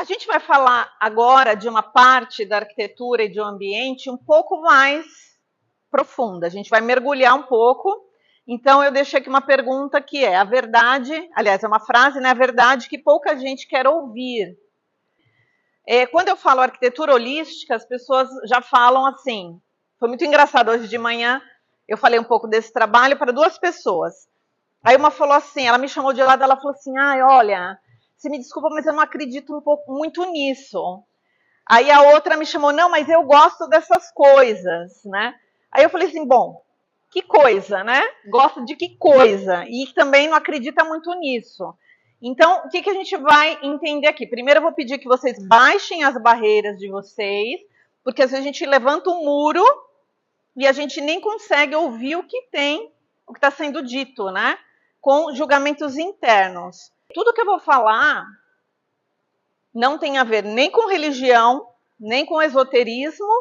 gente vai falar agora de uma parte da arquitetura e do ambiente um pouco mais profunda. A gente vai mergulhar um pouco. Então, eu deixei aqui uma pergunta que é a verdade, aliás, é uma frase, né? A verdade que pouca gente quer ouvir. Quando eu falo arquitetura holística, as pessoas já falam assim. Foi muito engraçado hoje de manhã, eu falei um pouco desse trabalho para duas pessoas. Aí uma falou assim, ela me chamou de lado, ela falou assim, olha, você me desculpa, mas eu não acredito muito nisso. Aí a outra me chamou, não, mas eu gosto dessas coisas, né? Aí eu falei assim, bom, que coisa, né? Gosta de que coisa? E também não acredita muito nisso. Então, o que a gente vai entender aqui? Primeiro eu vou pedir que vocês baixem as barreiras de vocês, porque às vezes a gente levanta um muro e a gente nem consegue ouvir o que está sendo dito, né? Com julgamentos internos. Tudo que eu vou falar não tem a ver nem com religião, nem com esoterismo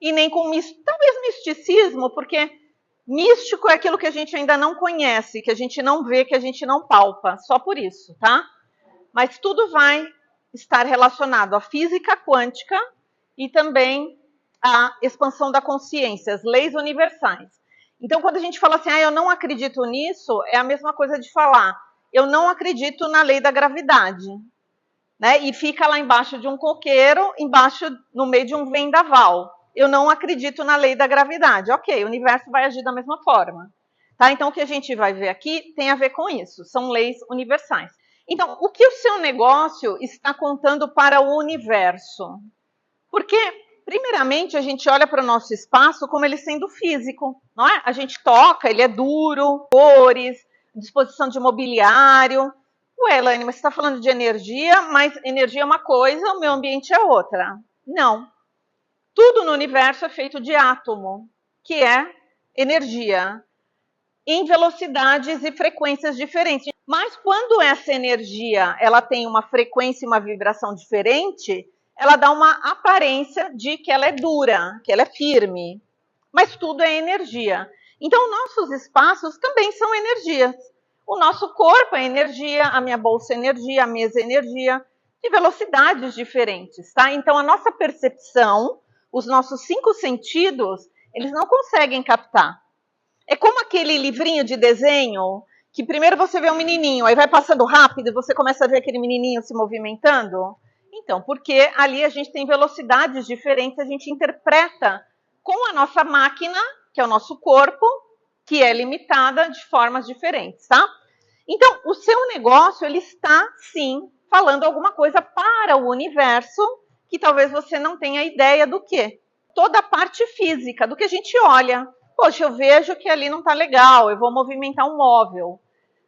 e nem com talvez misticismo, porque místico é aquilo que a gente ainda não conhece, que a gente não vê, que a gente não palpa, só por isso, tá? Mas tudo vai estar relacionado à física quântica e também à expansão da consciência, as leis universais. Então, quando a gente fala assim, eu não acredito nisso, é a mesma coisa de falar, eu não acredito na lei da gravidade, né? E fica lá embaixo de um coqueiro, no meio de um vendaval. Eu não acredito na lei da gravidade. Ok, o universo vai agir da mesma forma. Tá? Então, o que a gente vai ver aqui tem a ver com isso. São leis universais. Então, o que o seu negócio está contando para o universo? Porque, primeiramente, a gente olha para o nosso espaço como ele sendo físico, não é? A gente toca, ele é duro, cores, disposição de mobiliário. Ué, Elaine, mas você está falando de energia, mas energia é uma coisa, o meio ambiente é outra. Não. Tudo no universo é feito de átomo, que é energia, em velocidades e frequências diferentes. Mas quando essa energia ela tem uma frequência e uma vibração diferente, ela dá uma aparência de que ela é dura, que ela é firme. Mas tudo é energia. Então, nossos espaços também são energias. O nosso corpo é energia, a minha bolsa é energia, a mesa é energia, de velocidades diferentes, tá? Então, a nossa percepção, os nossos 5 sentidos, eles não conseguem captar. É como aquele livrinho de desenho, que primeiro você vê um menininho, aí vai passando rápido e você começa a ver aquele menininho se movimentando. Então, porque ali a gente tem velocidades diferentes, a gente interpreta com a nossa máquina, que é o nosso corpo, que é limitada de formas diferentes, tá? Então, o seu negócio, ele está, sim, falando alguma coisa para o universo, que talvez você não tenha ideia do que. Toda a parte física, do que a gente olha. Poxa, eu vejo que ali não está legal, eu vou movimentar um móvel.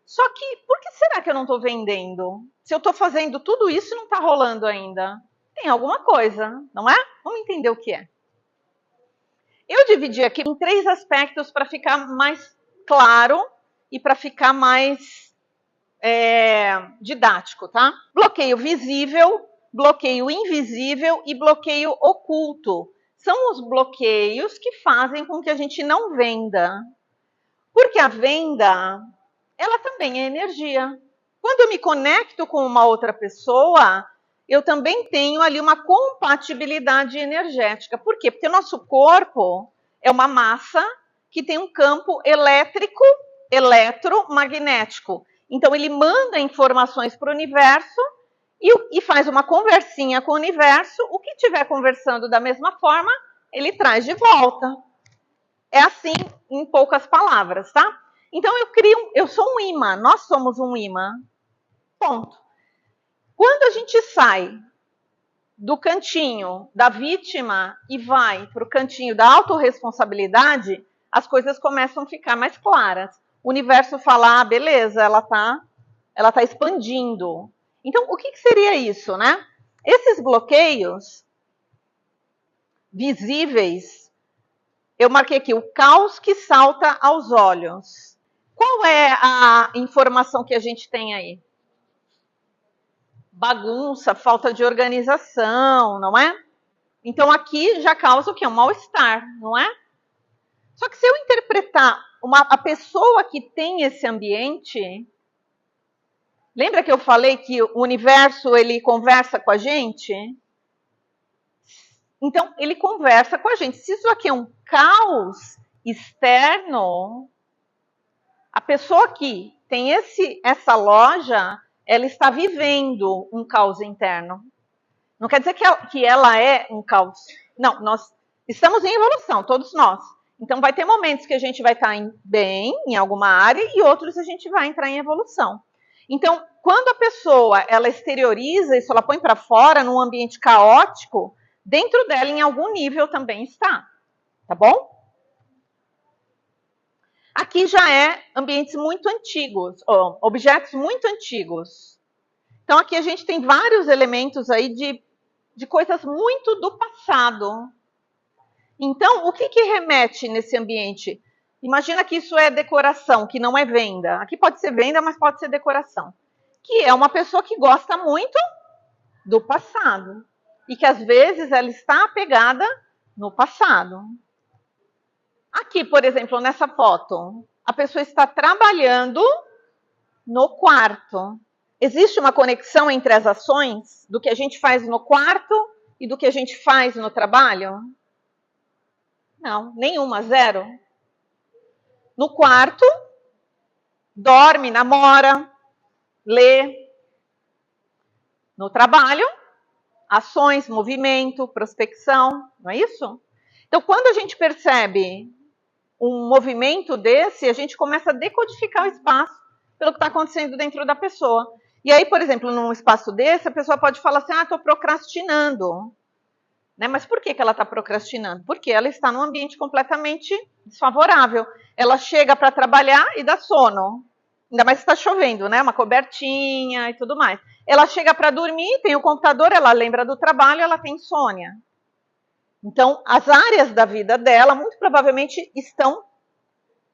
Só que, por que será que eu não estou vendendo? Se eu estou fazendo tudo isso e não está rolando ainda, tem alguma coisa, não é? Vamos entender o que é. Eu dividi aqui em 3 aspectos para ficar mais claro e para ficar mais didático, tá? Bloqueio visível, bloqueio invisível e bloqueio oculto. São os bloqueios que fazem com que a gente não venda. Porque a venda, ela também é energia. Quando eu me conecto com uma outra pessoa, eu também tenho ali uma compatibilidade energética. Por quê? Porque o nosso corpo é uma massa que tem um campo elétrico, eletromagnético. Então, ele manda informações para o universo e faz uma conversinha com o universo. O que estiver conversando da mesma forma, ele traz de volta. É assim, em poucas palavras, tá? Então, eu sou um imã, nós somos um imã. Ponto. Quando a gente sai do cantinho da vítima e vai para o cantinho da autorresponsabilidade, as coisas começam a ficar mais claras. O universo fala, beleza, ela tá expandindo. Então, o que seria isso, né? Esses bloqueios visíveis, eu marquei aqui, o caos que salta aos olhos. Qual é a informação que a gente tem aí? Bagunça, falta de organização, não é? Então, aqui já causa o quê? Um mal-estar, não é? Só que se eu interpretar a pessoa que tem esse ambiente, Lembra que eu falei que o universo, ele conversa com a gente? Então, ele conversa com a gente. Se isso aqui é um caos externo, a pessoa que tem essa loja, ela está vivendo um caos interno. Não quer dizer que ela é um caos. Não, nós estamos em evolução, todos nós. Então, vai ter momentos que a gente vai estar bem em alguma área e outros a gente vai entrar em evolução. Então, quando a pessoa ela exterioriza isso, ela põe para fora num ambiente caótico, dentro dela, em algum nível, também está. Tá bom? Aqui já é ambientes muito antigos, objetos muito antigos. Então, aqui a gente tem vários elementos aí de coisas muito do passado. Então, o que remete nesse ambiente? Imagina que isso é decoração, que não é venda. Aqui pode ser venda, mas pode ser decoração. Que é uma pessoa que gosta muito do passado. E que, às vezes, ela está apegada no passado. Aqui, por exemplo, nessa foto, a pessoa está trabalhando no quarto. Existe uma conexão entre as ações do que a gente faz no quarto e do que a gente faz no trabalho? Não, nenhuma, zero. No quarto, dorme, namora, lê. No trabalho, ações, movimento, prospecção, não é isso? Então, quando a gente percebe um movimento desse, a gente começa a decodificar o espaço pelo que está acontecendo dentro da pessoa. E aí, por exemplo, num espaço desse, a pessoa pode falar assim, estou procrastinando. Né? Mas por que ela está procrastinando? Porque ela está num ambiente completamente desfavorável. Ela chega para trabalhar e dá sono. Ainda mais se está chovendo, né? Uma cobertinha e tudo mais. Ela chega para dormir, tem o computador, ela lembra do trabalho, ela tem insônia. Então, as áreas da vida dela, muito provavelmente, estão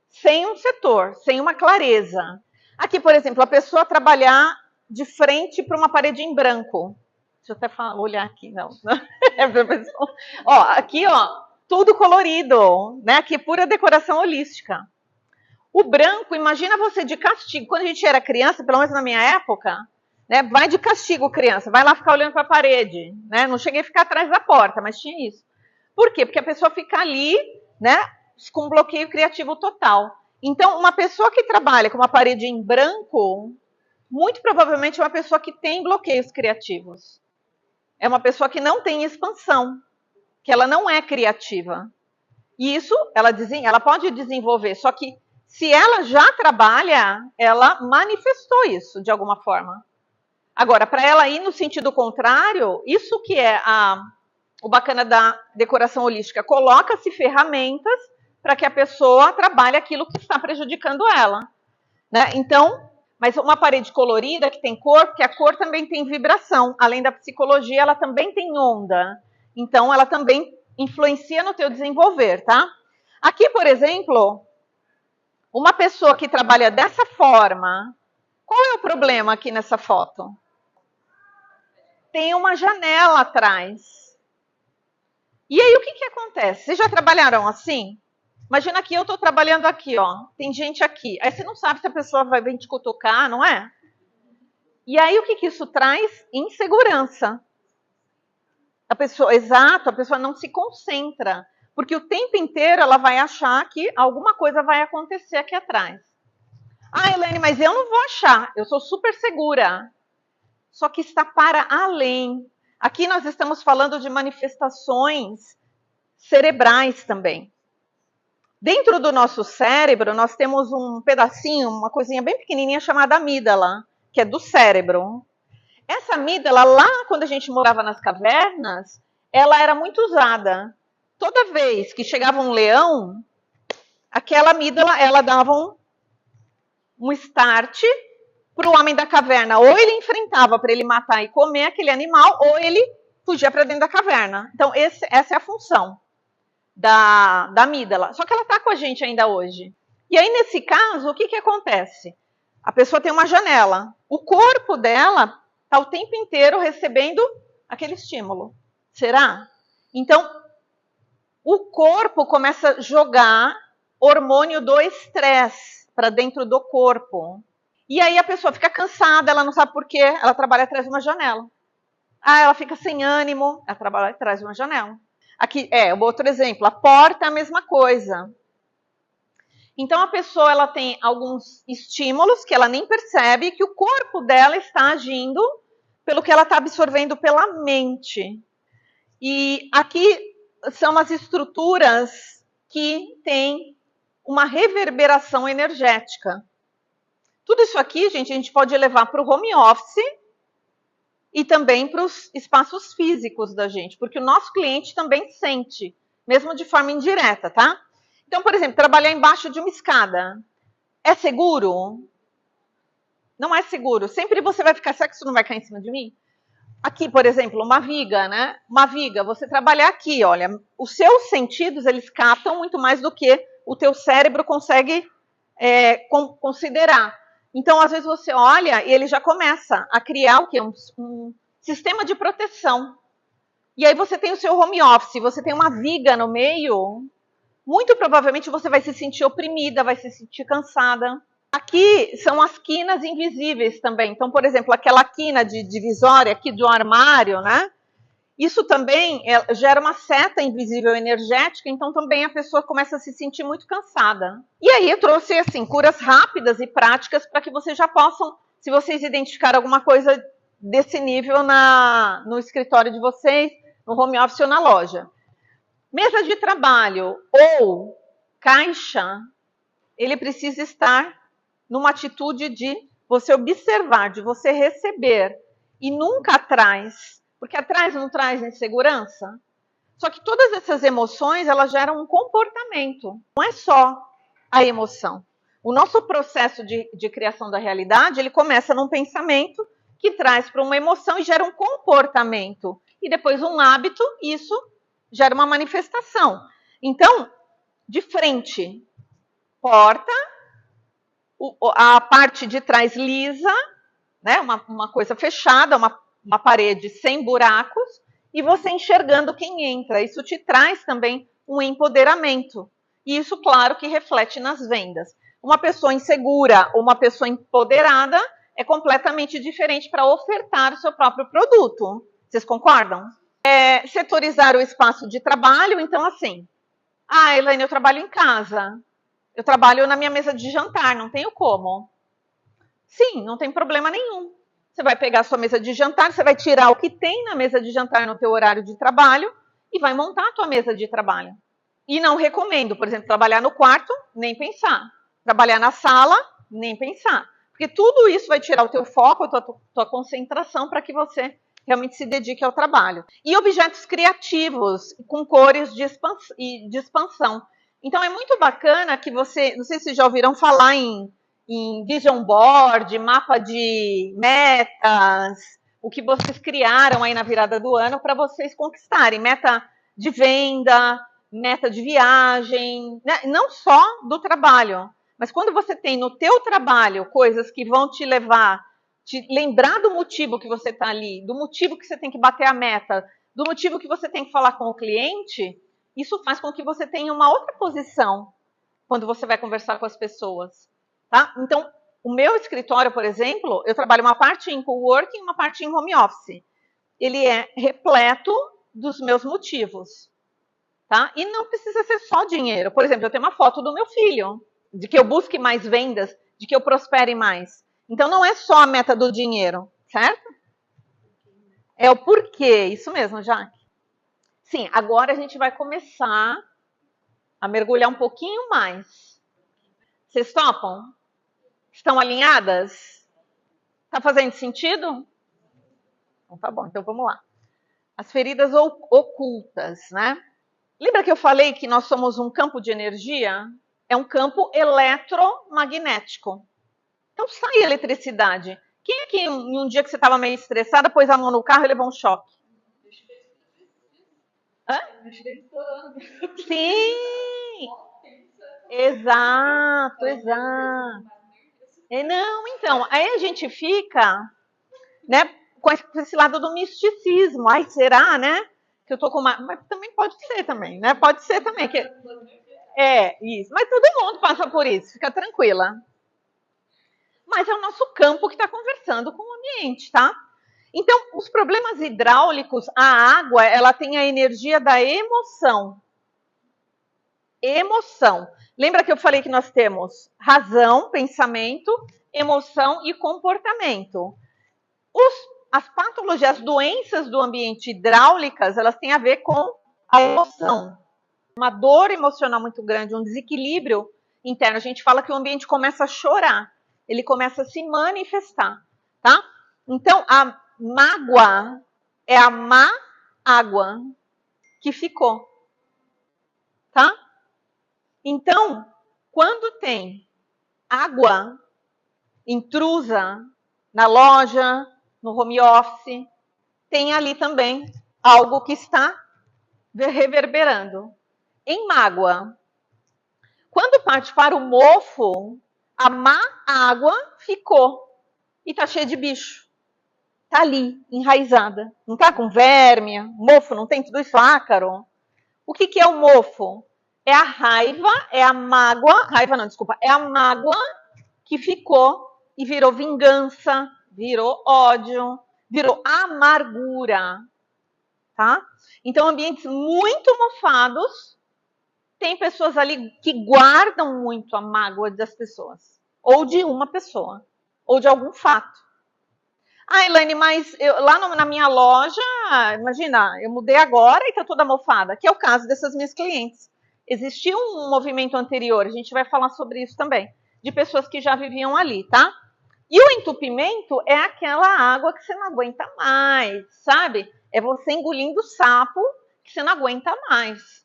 sem um setor, sem uma clareza. Aqui, por exemplo, a pessoa trabalhar de frente para uma parede em branco. Deixa eu até olhar aqui, não. Ó, aqui, ó, tudo colorido, né? Aqui é pura decoração holística. O branco, imagina você de castigo. Quando a gente era criança, pelo menos na minha época, né? Vai de castigo, criança. Vai lá ficar olhando para a parede, né? Não cheguei a ficar atrás da porta, mas tinha isso. Por quê? Porque a pessoa fica ali, né? Com um bloqueio criativo total. Então, uma pessoa que trabalha com uma parede em branco, muito provavelmente é uma pessoa que tem bloqueios criativos. É uma pessoa que não tem expansão, que ela não é criativa. E isso ela pode desenvolver, só que se ela já trabalha, ela manifestou isso de alguma forma. Agora, para ela ir no sentido contrário, isso que é o bacana da decoração holística, coloca-se ferramentas para que a pessoa trabalhe aquilo que está prejudicando ela. Né? Então, mas uma parede colorida que tem cor, porque a cor também tem vibração. Além da psicologia, ela também tem onda. Então, ela também influencia no teu desenvolver, tá? Aqui, por exemplo, uma pessoa que trabalha dessa forma, qual é o problema aqui nessa foto? Tem uma janela atrás. E aí, o que acontece? Vocês já trabalharam assim? Imagina que eu estou trabalhando aqui, ó. Tem gente aqui. Aí você não sabe se a pessoa vai vir te cutucar, não é? E aí o que isso traz? Insegurança. A pessoa não se concentra. Porque o tempo inteiro ela vai achar que alguma coisa vai acontecer aqui atrás. Ah, Elaine, mas eu não vou achar. Eu sou super segura. Só que está para além. Aqui nós estamos falando de manifestações cerebrais também. Dentro do nosso cérebro, nós temos um pedacinho, uma coisinha bem pequenininha chamada amígdala, que é do cérebro. Essa amígdala, lá quando a gente morava nas cavernas, ela era muito usada. Toda vez que chegava um leão, aquela amígdala, ela dava um start para o homem da caverna. Ou ele enfrentava para ele matar e comer aquele animal, ou ele fugia para dentro da caverna. Então, essa é a função da amígdala. Só que ela está com a gente ainda hoje. E aí, nesse caso, o que acontece? A pessoa tem uma janela. O corpo dela está o tempo inteiro recebendo aquele estímulo. Será? Então, o corpo começa a jogar hormônio do estresse para dentro do corpo. E aí a pessoa fica cansada, ela não sabe por quê, ela trabalha atrás de uma janela. Ah, ela fica sem ânimo, ela trabalha atrás de uma janela. Aqui, outro exemplo, a porta é a mesma coisa. Então a pessoa ela tem alguns estímulos que ela nem percebe, que o corpo dela está agindo pelo que ela está absorvendo pela mente. E aqui são as estruturas que têm uma reverberação energética. Tudo isso aqui, gente, a gente pode levar para o home office e também para os espaços físicos da gente, porque o nosso cliente também sente, mesmo de forma indireta, tá? Então, por exemplo, trabalhar embaixo de uma escada é seguro? Não é seguro. Sempre você vai ficar, será que isso não vai cair em cima de mim? Aqui, por exemplo, uma viga, né? Uma viga, você trabalhar aqui, olha, os seus sentidos, eles captam muito mais do que o teu cérebro consegue considerar. Então, às vezes você olha e ele já começa a criar o quê? Um sistema de proteção. E aí você tem o seu home office, você tem uma viga no meio, muito provavelmente você vai se sentir oprimida, vai se sentir cansada. Aqui são as quinas invisíveis também. Então, por exemplo, aquela quina de divisória aqui do armário, né? Isso também gera uma seta invisível energética, então também a pessoa começa a se sentir muito cansada. E aí eu trouxe, assim, curas rápidas e práticas para que vocês já possam, se vocês identificarem alguma coisa desse nível no escritório de vocês, no home office ou na loja. Mesa de trabalho ou caixa, ele precisa estar numa atitude de você observar, de você receber, e nunca atrás, porque atrás não traz insegurança. Só que todas essas emoções, elas geram um comportamento, não é só a emoção. O nosso processo de criação da realidade, ele começa num pensamento que traz para uma emoção e gera um comportamento. E depois um hábito, isso gera uma manifestação. Então, de frente, porta, a parte de trás lisa, né, uma coisa fechada, uma parede sem buracos, e você enxergando quem entra. Isso te traz também um empoderamento. E isso, claro, que reflete nas vendas. Uma pessoa insegura ou uma pessoa empoderada é completamente diferente para ofertar o seu próprio produto. Vocês concordam? Setorizar o espaço de trabalho, então assim, Elaine, eu trabalho em casa, eu trabalho na minha mesa de jantar, não tenho como. Sim, não tem problema nenhum. Você vai pegar a sua mesa de jantar, você vai tirar o que tem na mesa de jantar no teu horário de trabalho e vai montar a tua mesa de trabalho. E não recomendo, por exemplo, trabalhar no quarto, nem pensar. Trabalhar na sala, nem pensar. Porque tudo isso vai tirar o teu foco, a tua concentração para que você realmente se dedique ao trabalho. E objetos criativos, com cores de expansão. Então é muito bacana que você, não sei se vocês já ouviram falar em vision board, mapa de metas, o que vocês criaram aí na virada do ano para vocês conquistarem. Meta de venda, meta de viagem, né? Não só do trabalho, mas quando você tem no teu trabalho coisas que vão te levar, te lembrar do motivo que você está ali, do motivo que você tem que bater a meta, do motivo que você tem que falar com o cliente, isso faz com que você tenha uma outra posição quando você vai conversar com as pessoas. Tá? Então, o meu escritório, por exemplo, eu trabalho uma parte em coworking e uma parte em home office. Ele é repleto dos meus motivos. Tá? E não precisa ser só dinheiro. Por exemplo, eu tenho uma foto do meu filho, de que eu busque mais vendas, de que eu prospere mais. Então, não é só a meta do dinheiro, certo? É o porquê, isso mesmo, Jaque. Sim, agora a gente vai começar a mergulhar um pouquinho mais. Vocês topam? Estão alinhadas? Está fazendo sentido? Então, tá bom, então vamos lá. As feridas ocultas, né? Lembra que eu falei que nós somos um campo de energia? É um campo eletromagnético. Então sai eletricidade. Quem é que em um dia que você estava meio estressada, pôs a mão no carro e levou um choque? Hã? Sim! Exato, exato. Não, então, aí a gente fica, né, com esse lado do misticismo. Ai, será, né? Que eu tô com uma... Mas também pode ser também, né? Pode ser também. Isso. Mas todo mundo passa por isso, fica tranquila. mas é o nosso campo que está conversando com o ambiente, tá? Então, os problemas hidráulicos, a água, ela tem a energia da emoção. Emoção. Lembra que eu falei que nós temos razão, pensamento, emoção e comportamento. As patologias, as doenças do ambiente hidráulicas, elas têm a ver com a emoção. Uma dor emocional muito grande, um desequilíbrio interno. A gente fala que o ambiente começa a chorar, ele começa a se manifestar, tá? Então, a mágoa é a má água que ficou, tá? Então, quando tem água intrusa na loja, no home office, tem ali também algo que está reverberando. Em mágoa, quando parte para o mofo, a má água ficou e está cheia de bicho. Está ali, enraizada. Não está com verme, mofo, não tem tudo isso, ácaro. O que é o mofo? É a raiva, é a mágoa, raiva não, desculpa, é a mágoa que ficou e virou vingança, virou ódio, virou amargura, tá? Então, ambientes muito mofados, tem pessoas ali que guardam muito a mágoa das pessoas, ou de uma pessoa, ou de algum fato. Ah, Elaine, mas lá na minha loja, imagina, eu mudei agora e tá toda mofada, que é o caso dessas minhas clientes. Existia um movimento anterior, a gente vai falar sobre isso também, de pessoas que já viviam ali, tá? E o entupimento é aquela água que você não aguenta mais, sabe? É você engolindo sapo que você não aguenta mais.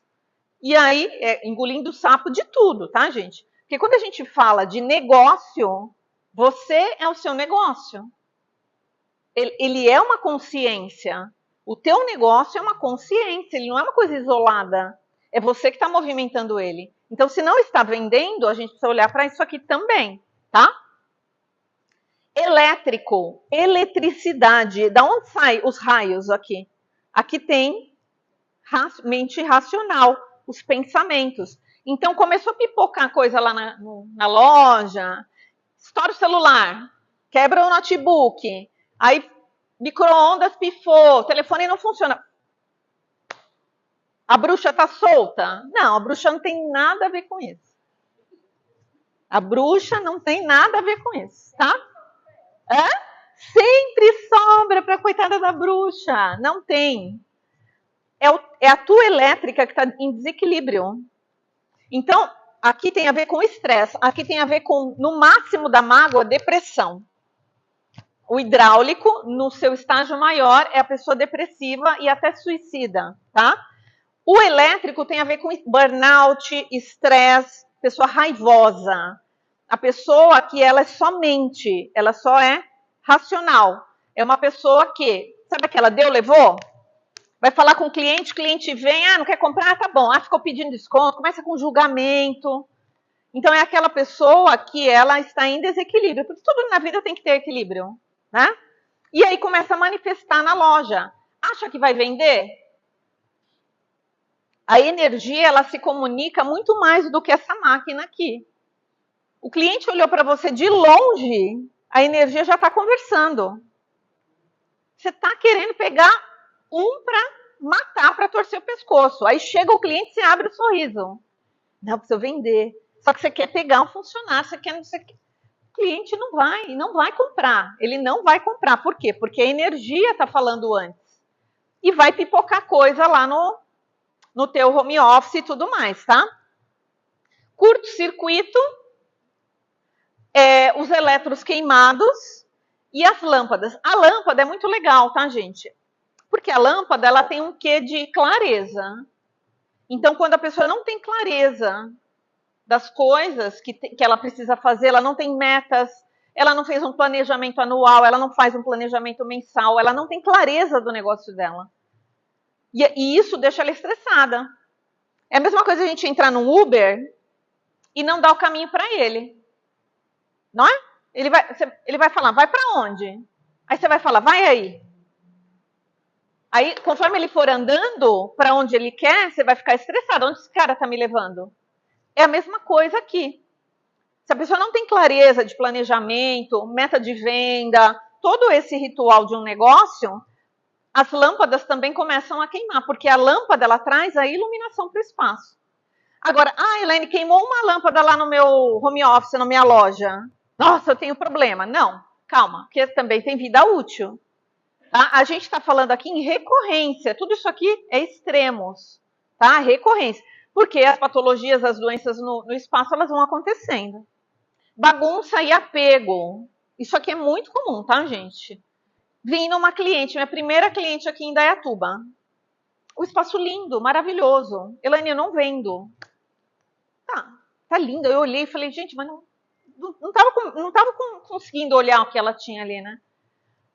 E aí, engolindo sapo de tudo, tá, gente? Porque quando a gente fala de negócio, você é o seu negócio. Ele é uma consciência. O teu negócio é uma consciência, ele não é uma coisa isolada. É você que está movimentando ele. Então, se não está vendendo, a gente precisa olhar para isso aqui também, tá? Elétrico, eletricidade. Da onde saem os raios aqui? Aqui tem mente racional, os pensamentos. Então, começou a pipocar coisa lá na loja, estoura o celular, quebra o notebook, aí micro-ondas pifou, o telefone não funciona. A bruxa tá solta? Não, a bruxa não tem nada a ver com isso. A bruxa não tem nada a ver com isso, tá? Sempre sobra para a coitada da bruxa. Não tem. É a tua elétrica que está em desequilíbrio. Então, aqui tem a ver com estresse. Aqui tem a ver com, no máximo da mágoa, depressão. O hidráulico, no seu estágio maior, é a pessoa depressiva e até suicida, tá? O elétrico tem a ver com burnout, estresse, pessoa raivosa. A pessoa que ela é só mente, ela só é racional. É uma pessoa que, sabe aquela deu, levou? Vai falar com o cliente vem, não quer comprar, tá bom. Ficou pedindo desconto, começa com julgamento. Então, é aquela pessoa que ela está em desequilíbrio, porque tudo na vida tem que ter equilíbrio, né? E aí começa a manifestar na loja. Acha que vai vender? A energia, ela se comunica muito mais do que essa máquina aqui. O cliente olhou para você de longe, a energia já está conversando. Você está querendo pegar para matar, para torcer o pescoço. Aí chega o cliente e você abre o sorriso. Não, precisa vender. Só que você quer pegar um funcionário, você quer... O cliente não vai comprar. Ele não vai comprar. Por quê? Porque a energia está falando antes. E vai pipocar coisa lá no teu home office e tudo mais, tá? Curto-circuito, os elétrons queimados e as lâmpadas. A lâmpada é muito legal, tá, gente? Porque a lâmpada, ela tem um quê de clareza. Então, quando a pessoa não tem clareza das coisas que ela precisa fazer, ela não tem metas, ela não fez um planejamento anual, ela não faz um planejamento mensal, ela não tem clareza do negócio dela. E isso deixa ela estressada. É a mesma coisa a gente entrar no Uber e não dar o caminho para ele. Não é? Ele vai falar, vai para onde? Aí você vai falar, vai aí. Aí, conforme ele for andando para onde ele quer, você vai ficar estressado. Onde esse cara está me levando? É a mesma coisa aqui. Se a pessoa não tem clareza de planejamento, meta de venda, todo esse ritual de um negócio, as lâmpadas também começam a queimar, porque a lâmpada ela traz a iluminação para o espaço. Agora, Elaine, queimou uma lâmpada lá no meu home office, na minha loja. Nossa, eu tenho problema. Não, calma, porque também tem vida útil. Tá? A gente está falando aqui em recorrência. Tudo isso aqui é extremos, tá? Recorrência. Porque as patologias, as doenças no espaço, elas vão acontecendo. Bagunça e apego. Isso aqui é muito comum, tá, gente? Vim numa cliente, minha primeira cliente aqui em Indaiatuba. O espaço lindo, maravilhoso. Elaine, eu não vendo. Tá lindo. Eu olhei e falei, gente, mas não tava conseguindo olhar o que ela tinha ali, né?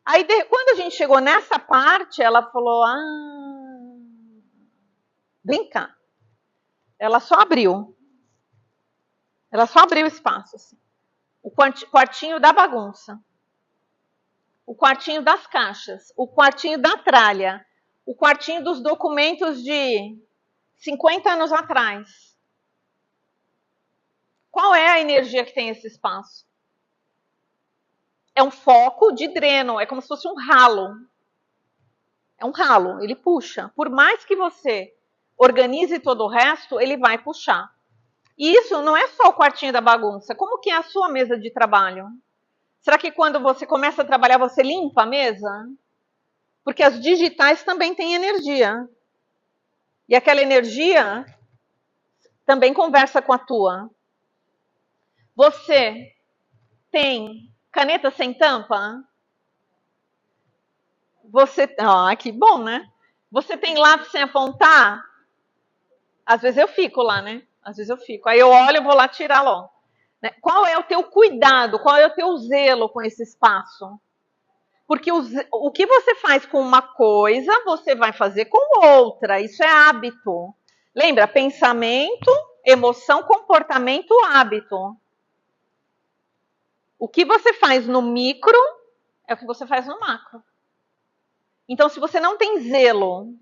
Aí, quando a gente chegou nessa parte, ela falou, vem cá. Ela só abriu. Ela só abriu o espaço, assim. O quartinho da bagunça. O quartinho das caixas. O quartinho da tralha. O quartinho dos documentos de 50 anos atrás. Qual é a energia que tem esse espaço? É um foco de dreno, é como se fosse um ralo. É um ralo, ele puxa. Por mais que você organize todo o resto, ele vai puxar. E isso não é só o quartinho da bagunça. Como que é a sua mesa de trabalho? Será que quando você começa a trabalhar, você limpa a mesa? Porque as digitais também têm energia. E aquela energia também conversa com a tua. Você tem caneta sem tampa? Você, que bom, né? Você tem lápis sem apontar? Às vezes eu fico lá, né? Às vezes eu fico. Aí eu olho e vou lá tirar logo. Né? Qual é o teu cuidado? Qual é o teu zelo com esse espaço? Porque o que você faz com uma coisa, você vai fazer com outra. Isso é hábito. Lembra? Pensamento, emoção, comportamento, hábito. O que você faz no micro é o que você faz no macro. Então, se você não tem zelo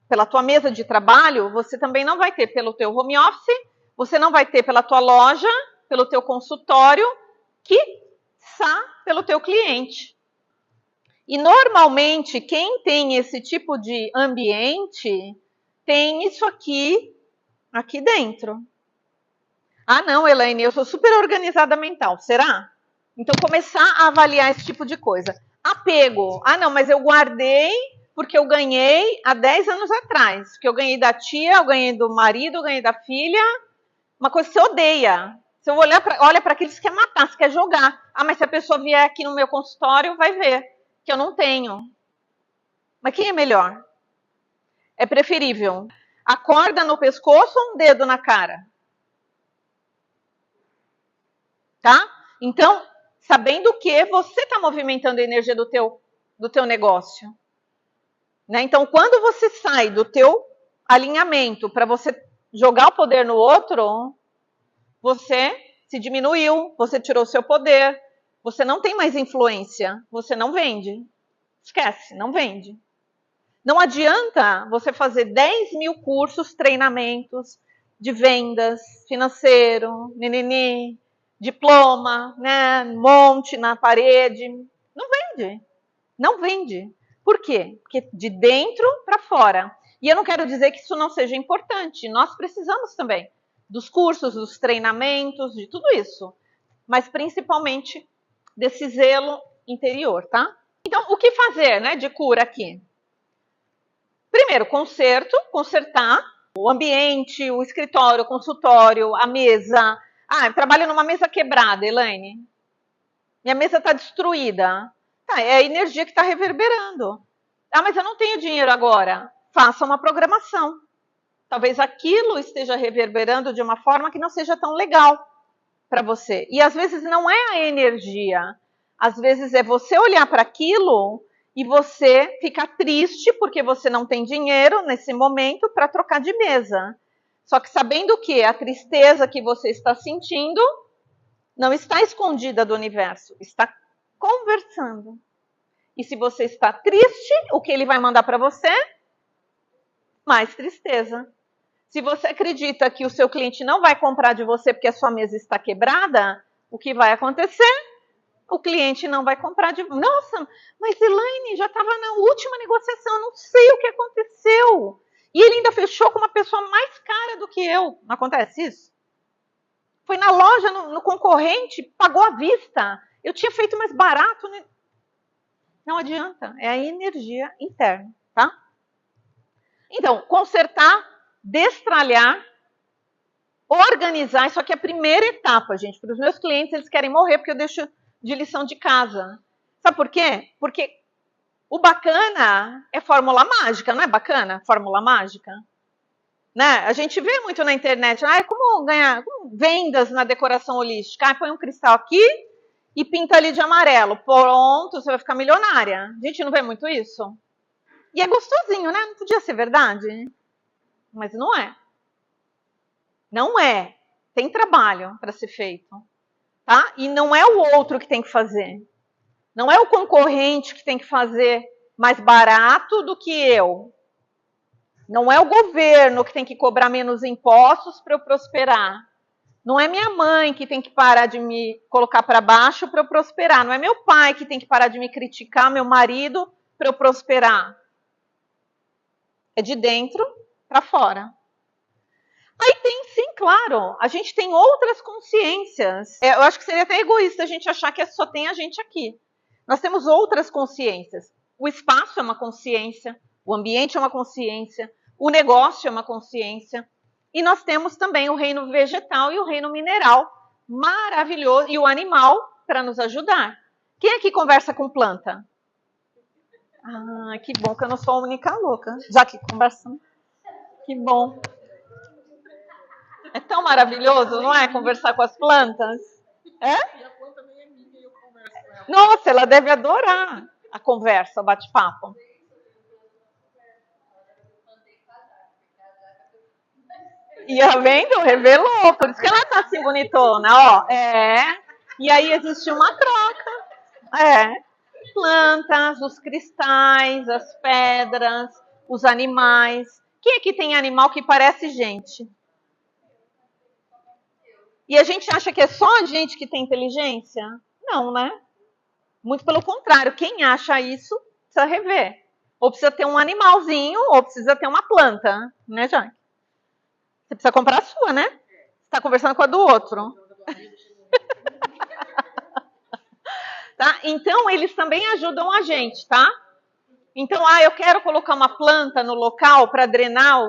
pela tua mesa de trabalho, você também não vai ter pelo teu home office, você não vai ter pela tua loja, pelo teu consultório, quiçá pelo teu cliente. E normalmente, quem tem esse tipo de ambiente, tem isso aqui dentro. Não, Elaine, eu sou super organizada mental. Será? Então, começar a avaliar esse tipo de coisa. Apego. Não, mas eu guardei porque eu ganhei há 10 anos atrás. Porque eu ganhei da tia, eu ganhei do marido, eu ganhei da filha. Uma coisa que você odeia. Se eu olha para aquilo, você quer matar, você quer jogar. Mas se a pessoa vier aqui no meu consultório, vai ver que eu não tenho. Mas quem é melhor? É preferível a corda no pescoço ou um dedo na cara? Tá? Então, sabendo que você está movimentando a energia do teu negócio. Né? Então, quando você sai do teu alinhamento para você jogar o poder no outro, você se diminuiu, você tirou o seu poder, você não tem mais influência, você não vende. Esquece, não vende. Não adianta você fazer 10 mil cursos, treinamentos de vendas, financeiro, diploma, né, monte na parede. Não vende. Não vende. Por quê? Porque de dentro para fora. E eu não quero dizer que isso não seja importante. Nós precisamos também dos cursos, dos treinamentos, de tudo isso. Mas principalmente desse zelo interior, tá? Então, o que fazer, né, de cura aqui? Primeiro, consertar o ambiente, o escritório, o consultório, a mesa. Eu trabalho numa mesa quebrada, Elaine. Minha mesa está destruída. É a energia que está reverberando. Mas eu não tenho dinheiro agora. Faça uma programação. Talvez aquilo esteja reverberando de uma forma que não seja tão legal para você. E às vezes não é a energia. Às vezes é você olhar para aquilo e você ficar triste porque você não tem dinheiro nesse momento para trocar de mesa. Só que sabendo que a tristeza que você está sentindo não está escondida do universo, está conversando. E se você está triste, o que ele vai mandar para você? Mais tristeza. Se você acredita que o seu cliente não vai comprar de você porque a sua mesa está quebrada, o que vai acontecer? O cliente não vai comprar de... Nossa, mas Elaine, já estava na última negociação, não sei o que aconteceu. E ele ainda fechou com uma pessoa mais cara do que eu. Não acontece isso? Foi na loja, no concorrente, pagou à vista. Eu tinha feito mais barato. Né? Não adianta, é a energia interna, tá? Então, consertar, destralhar, organizar, isso aqui é a primeira etapa, gente. Para os meus clientes, eles querem morrer porque eu deixo de lição de casa. Sabe por quê? Porque o bacana é fórmula mágica, não é bacana? Fórmula mágica? Né? A gente vê muito na internet, como ganhar vendas na decoração holística. Põe um cristal aqui e pinta ali de amarelo. Pronto, você vai ficar milionária. A gente não vê muito isso? E é gostosinho, né? Não podia ser verdade? Mas não é. Não é. Tem trabalho para ser feito. Tá? E não é o outro que tem que fazer. Não é o concorrente que tem que fazer mais barato do que eu. Não é o governo que tem que cobrar menos impostos para eu prosperar. Não é minha mãe que tem que parar de me colocar para baixo para eu prosperar. Não é meu pai que tem que parar de me criticar, meu marido, para eu prosperar. É de dentro para fora. Aí tem, sim, claro, a gente tem outras consciências. Eu acho que seria até egoísta a gente achar que só tem a gente aqui. Nós temos outras consciências. O espaço é uma consciência, o ambiente é uma consciência, o negócio é uma consciência. E nós temos também o reino vegetal e o reino mineral, maravilhoso, e o animal para nos ajudar. Quem aqui conversa com planta? Ah, que bom que eu não sou a única louca, já que conversamos. Que bom. É tão maravilhoso, não é? Conversar com as plantas. É? E a planta nem é minha e eu converso com ela. Nossa, ela deve adorar a conversa, o bate-papo. E a vendo? Revelou. Por isso que ela tá assim bonitona, ó. E aí existe uma troca. Plantas, os cristais, as pedras, os animais. Quem aqui tem animal que parece gente? E a gente acha que é só a gente que tem inteligência? Não, né? Muito pelo contrário. Quem acha isso precisa rever. Ou precisa ter um animalzinho, ou precisa ter uma planta, né, Jaque? Você precisa comprar a sua, né? Você está conversando com a do outro. Tá? Então, eles também ajudam a gente, tá? Então, eu quero colocar uma planta no local para drenar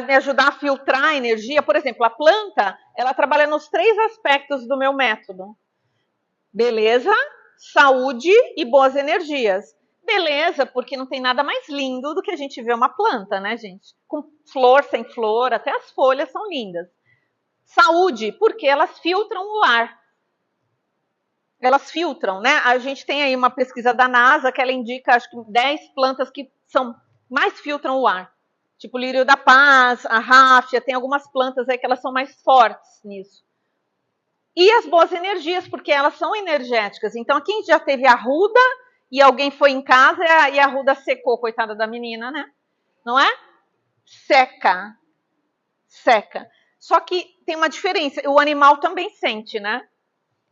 me ajudar a filtrar a energia. Por exemplo, a planta, ela trabalha nos 3 aspectos do meu método. Beleza, saúde e boas energias. Beleza, porque não tem nada mais lindo do que a gente ver uma planta, né, gente? Com flor, sem flor, até as folhas são lindas. Saúde, porque elas filtram o ar. Elas filtram, né? A gente tem aí uma pesquisa da NASA que ela indica, acho que 10 plantas que mais filtram o ar. Tipo o lírio da paz, a ráfia, tem algumas plantas aí que elas são mais fortes nisso. E as boas energias, porque elas são energéticas. Então, quem já teve arruda e alguém foi em casa e a arruda secou, coitada da menina, né? Não é? Seca. Só que tem uma diferença, o animal também sente, né?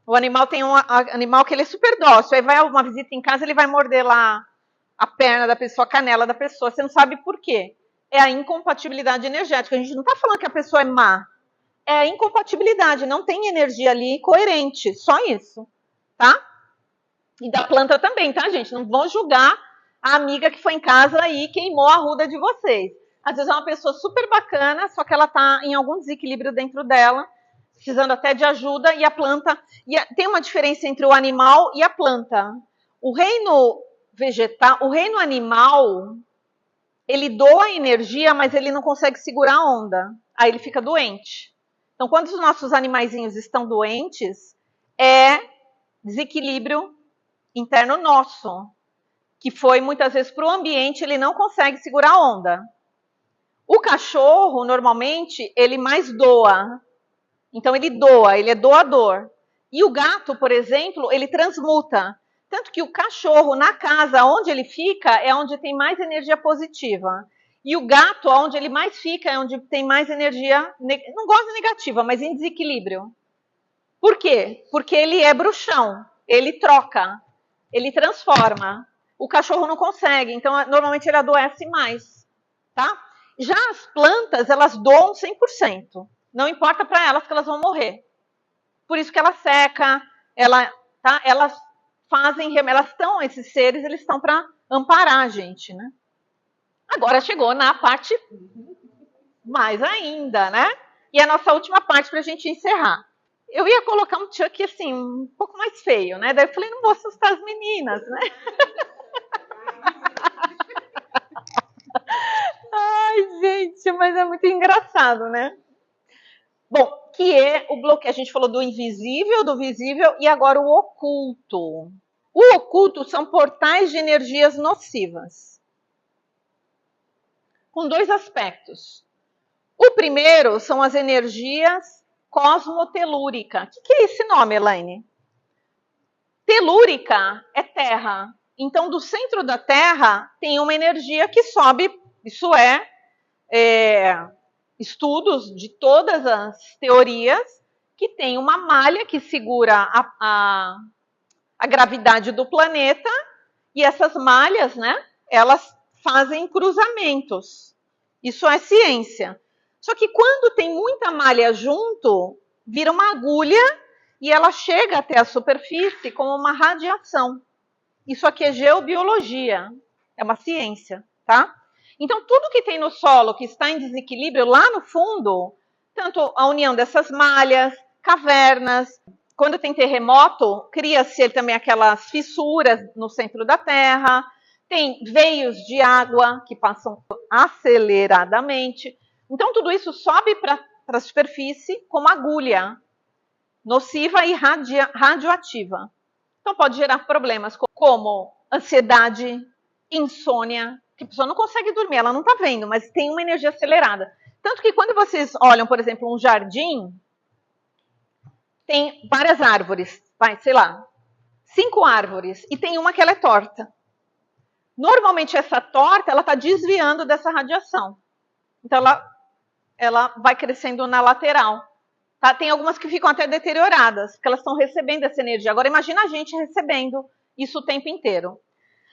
O animal tem um animal que ele é super dócil, aí vai uma visita em casa, ele vai morder lá a perna da pessoa, a canela da pessoa, você não sabe por quê. É a incompatibilidade energética, a gente não está falando que a pessoa é má, é a incompatibilidade, não tem energia ali coerente, só isso, tá? E da planta também, tá, gente? Não vão julgar a amiga que foi em casa e queimou a arruda de vocês. Às vezes é uma pessoa super bacana, só que ela está em algum desequilíbrio dentro dela, precisando até de ajuda, e a planta... tem uma diferença entre o animal e a planta. O reino vegetal, o reino animal, ele doa energia, mas ele não consegue segurar a onda. Aí ele fica doente. Então, quando os nossos animaizinhos estão doentes, é desequilíbrio interno nosso, que foi muitas vezes para o ambiente, ele não consegue segurar a onda. O cachorro, normalmente, ele mais doa. Então, ele doa, ele é doador. E o gato, por exemplo, ele transmuta. Tanto que o cachorro, na casa onde ele fica, é onde tem mais energia positiva. E o gato, onde ele mais fica, é onde tem mais energia, não gosto de negativa, mas em desequilíbrio. Por quê? Porque ele é bruxão, ele troca, ele transforma. O cachorro não consegue, então normalmente ele adoece mais, tá? Já as plantas, elas doam 100%. Não importa para elas que elas vão morrer. Por isso que ela seca, tá? Elas fazem, elas estão, esses seres, eles estão para amparar a gente, né? Agora chegou na parte mais ainda, né? E a nossa última parte para a gente encerrar. Eu ia colocar um Chuck assim, um pouco mais feio, né? Daí eu falei, não vou assustar as meninas, né? Ai, gente, mas é muito engraçado, né? Bom, que é o bloqueio. A gente falou do invisível, do visível e agora o oculto. O oculto são portais de energias nocivas, com dois aspectos. O primeiro são as energias cosmotelúrica. O que é esse nome, Elaine? Telúrica é terra. Então, do centro da Terra tem uma energia que sobe, isso estudos de todas as teorias, que tem uma malha que segura a gravidade do planeta, e essas malhas, né, elas fazem cruzamentos. Isso é ciência. Só que quando tem muita malha junto, vira uma agulha e ela chega até a superfície como uma radiação. Isso aqui é geobiologia, é uma ciência, tá? Então, tudo que tem no solo que está em desequilíbrio lá no fundo, tanto a união dessas malhas, cavernas, quando tem terremoto, cria-se também aquelas fissuras no centro da Terra, tem veios de água que passam aceleradamente. Então, tudo isso sobe para a superfície como agulha, nociva e radioativa. Então, pode gerar problemas como ansiedade, insônia, que a pessoa não consegue dormir, ela não está vendo, mas tem uma energia acelerada. Tanto que quando vocês olham, por exemplo, um jardim, tem várias árvores, sei lá, 5 árvores, e tem uma que ela é torta. Normalmente essa torta, ela está desviando dessa radiação. Então ela vai crescendo na lateral. Tá? Tem algumas que ficam até deterioradas, porque elas estão recebendo essa energia. Agora imagina a gente recebendo isso o tempo inteiro.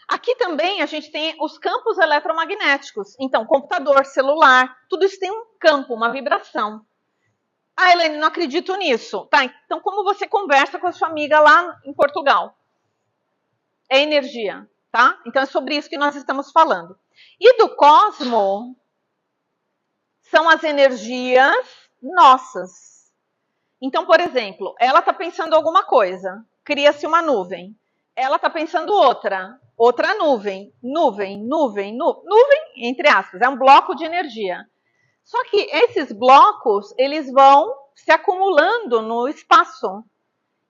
Aqui também a gente tem os campos eletromagnéticos. Então, computador, celular, tudo isso tem um campo, uma vibração. Ah, Helene, não acredito nisso. Tá, então como você conversa com a sua amiga lá em Portugal? É energia, tá? Então é sobre isso que nós estamos falando. E do cosmo são as energias nossas. Então, por exemplo, ela está pensando alguma coisa, cria-se uma nuvem. Ela está pensando outra nuvem, nuvem, entre aspas, é um bloco de energia. Só que esses blocos, eles vão se acumulando no espaço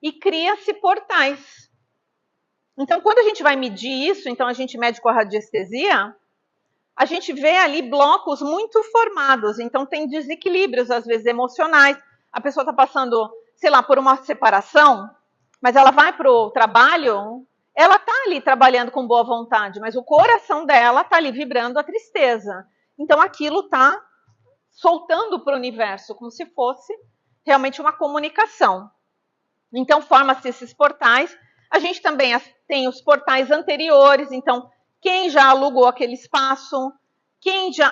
e cria-se portais. Então, quando a gente vai medir isso, então a gente mede com a radiestesia, a gente vê ali blocos muito formados. Então, tem desequilíbrios, às vezes, emocionais. A pessoa está passando, sei lá, por uma separação, mas ela vai para o trabalho, ela está ali trabalhando com boa vontade, mas o coração dela está ali vibrando a tristeza. Então, aquilo está soltando para o universo, como se fosse realmente uma comunicação. Então, forma-se esses portais. A gente também tem os portais anteriores, então, quem já alugou aquele espaço,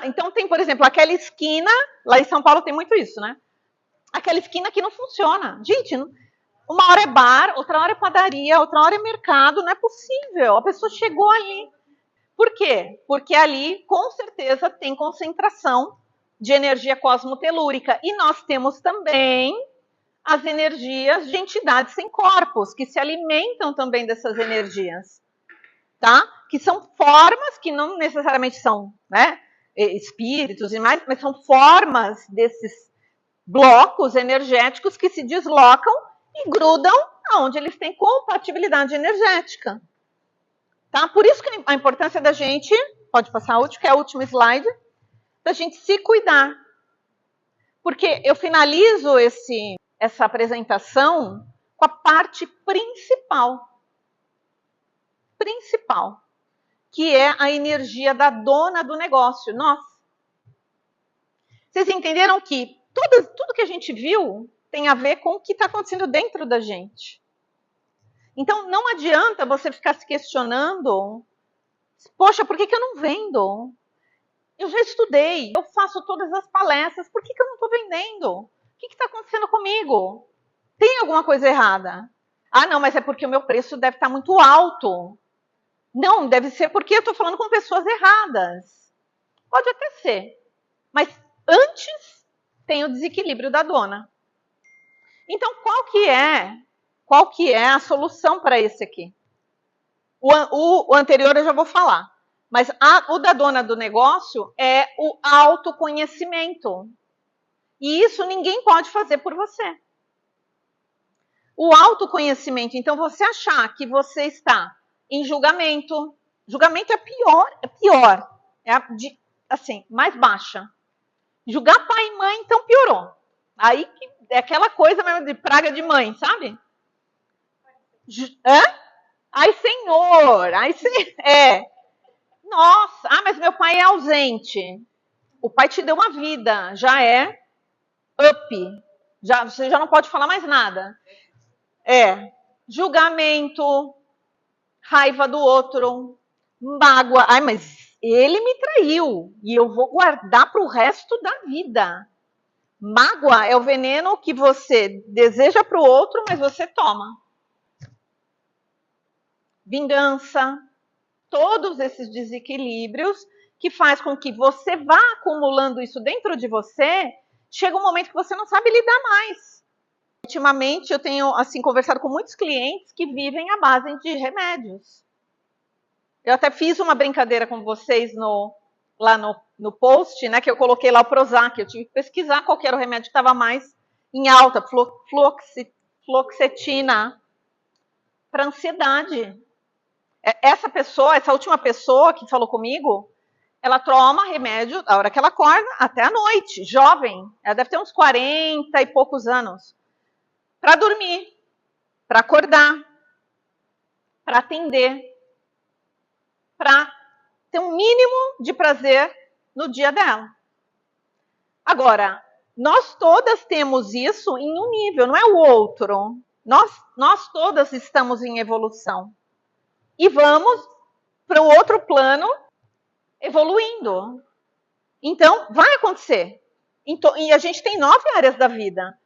Então, tem, por exemplo, aquela esquina, lá em São Paulo tem muito isso, né? Aquela esquina que não funciona. Gente, uma hora é bar, outra hora é padaria, outra hora é mercado, não é possível. A pessoa chegou ali. Por quê? Porque ali, com certeza, tem concentração de energia cosmotelúrica. E nós temos também as energias de entidades sem corpos, que se alimentam também dessas energias, tá? Que são formas que não necessariamente são, né, espíritos e mais, mas são formas desses blocos energéticos que se deslocam e grudam aonde eles têm compatibilidade energética. Tá? Por isso que a importância da gente, pode passar a última, que é o último slide, da gente se cuidar. Porque eu finalizo essa apresentação com a parte principal, que é a energia da dona do negócio, nós. Vocês entenderam que tudo que a gente viu tem a ver com o que está acontecendo dentro da gente. Então, não adianta você ficar se questionando, poxa, por que eu não vendo? Eu já estudei, eu faço todas as palestras, por que eu não estou vendendo? O que está acontecendo comigo? Tem alguma coisa errada? Ah, não, mas é porque o meu preço deve estar muito alto. Não, deve ser porque eu estou falando com pessoas erradas. Pode até ser. Mas antes tem o desequilíbrio da dona. Então, qual que é a solução para esse aqui? O anterior eu já vou falar. Mas o da dona do negócio é o autoconhecimento. E isso ninguém pode fazer por você. O autoconhecimento, então você achar que você está em julgamento. Julgamento é pior. É assim, mais baixa. Julgar pai e mãe, então piorou. Aí é aquela coisa mesmo de praga de mãe, sabe? Hã? Ai, senhor! Nossa, mas meu pai é ausente. O pai te deu uma vida, já é up. Você já não pode falar mais nada. Julgamento, raiva do outro, mágoa. Ai, mas ele me traiu e eu vou guardar para o resto da vida. Mágoa é o veneno que você deseja para o outro, mas você toma. Vingança, todos esses desequilíbrios que faz com que você vá acumulando isso dentro de você, chega um momento que você não sabe lidar mais. Ultimamente eu tenho assim conversado com muitos clientes que vivem à base de remédios. Eu até fiz uma brincadeira com vocês lá no post, né, que eu coloquei lá o Prozac. Eu tive que pesquisar qual era o remédio que estava mais em alta, fluoxetina, para ansiedade. Essa última pessoa que falou comigo, ela toma remédio a hora que ela acorda até a noite, jovem. Ela deve ter uns 40 e poucos anos. Para dormir, para acordar, para atender, para ter um mínimo de prazer no dia dela. Agora, nós todas temos isso em um nível, não é o outro. Nós todas estamos em evolução. E vamos para o outro plano evoluindo. Então, vai acontecer. E a gente tem 9 áreas da vida.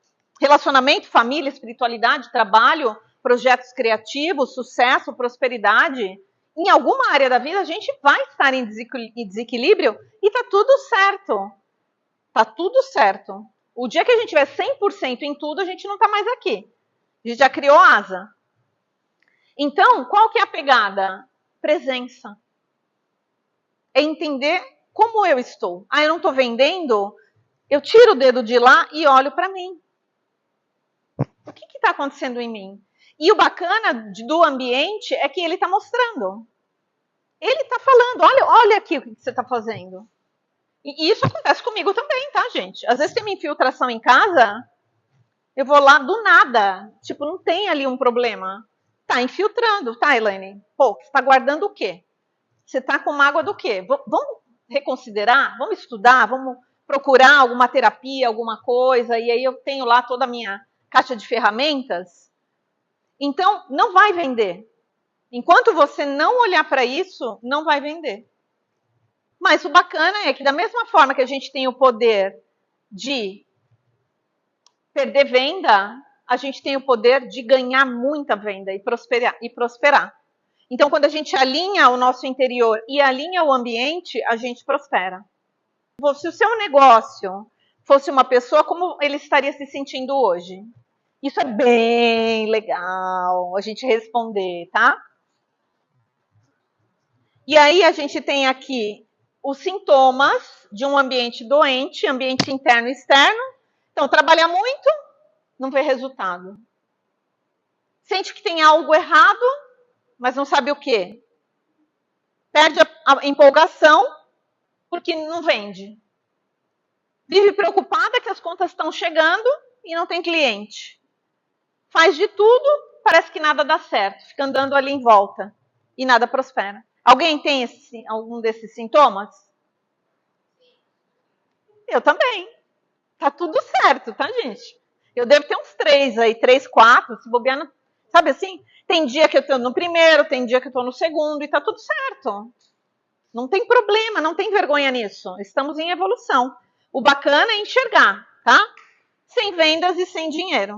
Relacionamento, família, espiritualidade, trabalho, projetos criativos, sucesso, prosperidade. Em alguma área da vida, a gente vai estar em desequilíbrio e está tudo certo. Está tudo certo. O dia que a gente tiver 100% em tudo, a gente não está mais aqui. A gente já criou asa. Então, qual que é a pegada? Presença. É entender como eu estou. Eu não estou vendendo? Eu tiro o dedo de lá e olho para mim. O que está acontecendo em mim? E o bacana do ambiente é que ele está mostrando. Ele está falando, olha aqui o que você está fazendo. E isso acontece comigo também, tá, gente? Às vezes tem uma infiltração em casa, eu vou lá do nada. Tipo, não tem ali um problema. Tá infiltrando, tá, Elaine? Pô, você está guardando o quê? Você está com mágoa do quê? Vamos reconsiderar? Vamos estudar? Vamos procurar alguma terapia, alguma coisa? E aí eu tenho lá toda a minha caixa de ferramentas. Então, não vai vender. Enquanto você não olhar para isso, não vai vender. Mas o bacana é que da mesma forma que a gente tem o poder de perder venda, a gente tem o poder de ganhar muita venda e prosperar. Então, quando a gente alinha o nosso interior e alinha o ambiente, a gente prospera. Se o seu negócio fosse uma pessoa, como ele estaria se sentindo hoje? Isso é bem legal a gente responder, tá? E aí a gente tem aqui os sintomas de um ambiente doente, ambiente interno e externo. Então, trabalha muito, não vê resultado. Sente que tem algo errado, mas não sabe o quê. Perde a empolgação, porque não vende. Vive preocupada que as contas estão chegando e não tem cliente. Faz de tudo, parece que nada dá certo. Fica andando ali em volta e nada prospera. Alguém tem algum desses sintomas? Eu também. Tá tudo certo, tá, gente? Eu devo ter uns 3 aí, 3, 4, se bobear, sabe assim? Tem dia que eu tô no primeiro, tem dia que eu tô no segundo e tá tudo certo. Não tem problema, não tem vergonha nisso. Estamos em evolução. O bacana é enxergar, tá? Sem vendas e sem dinheiro.